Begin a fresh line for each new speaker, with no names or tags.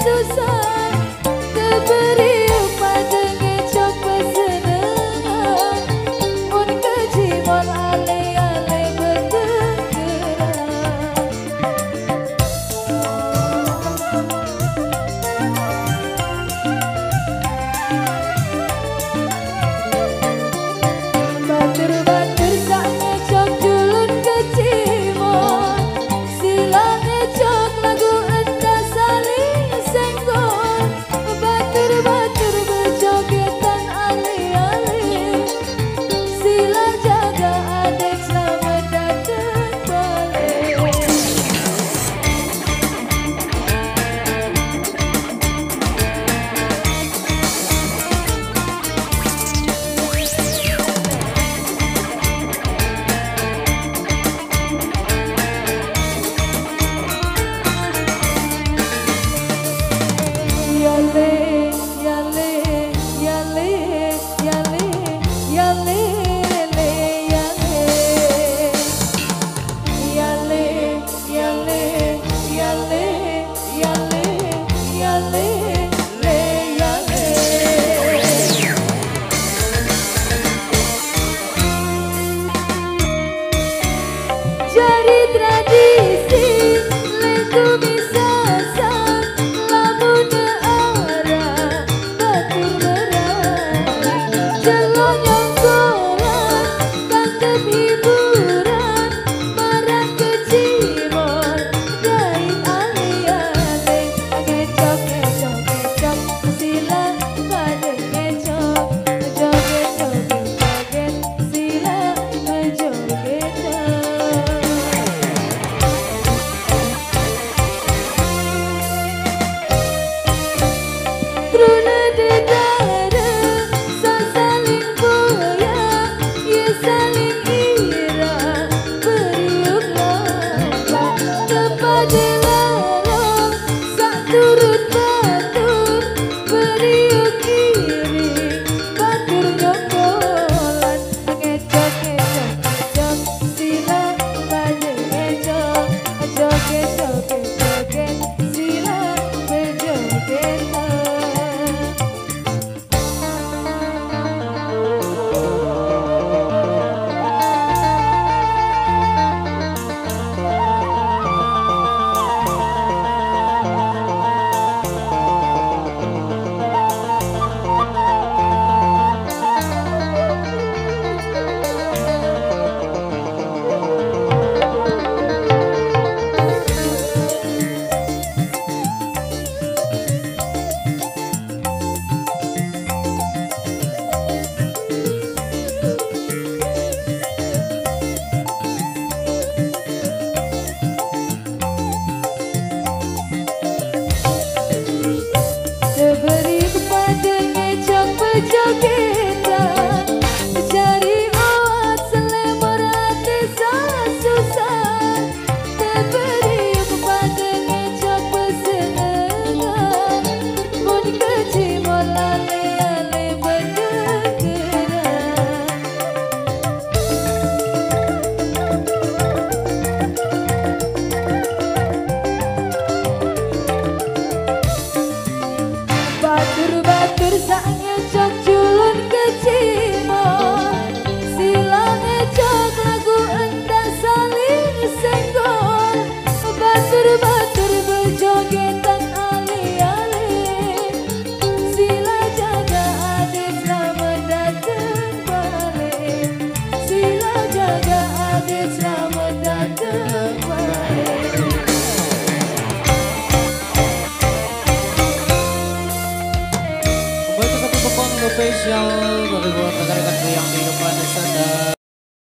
susah diberi upadenge coba senengan mun kecimol ale-ale bergerak batur-batur sak ngecok julun kecimol sila ngecok lagu endah saling senggol batur-batur berjogetan ale-ale sila jaga adik selamat datang balik Yale, yale, yale, yale, yale, le, yale. Yale, yale, yale, yale, yale, le, yale. Jadi tradisi leku bisa sang lamun arah batur berat jelonyong kolan kantep hiburan marang kecimol dari ale-ale ngecok ngecok ngecok sila pada ngecok joget joget joget sila ngejoget Truna dedara saling boya ya saling ira beriuk lomba kepada larang sak turut batur beriuk iri batur nyonggolan ngecok ngecok ngecok sila pada ngecok joget joget joget sila berjoget diberi kepada ngecok pejogetan cari oat selembar hati susah diberi kepada ngecok pesenengan mun kecimol ale-ale bergerak batur-batur sak ngecok julun kecimol sila ngecok lagu endah saling senggol batur-batur berjogetan ale-ale sila jaga adik selamat datang balik sila jaga adik selamat datang balik
Kembali satu telepon spesial bagi buat rekan-rekanku yang di depan sana.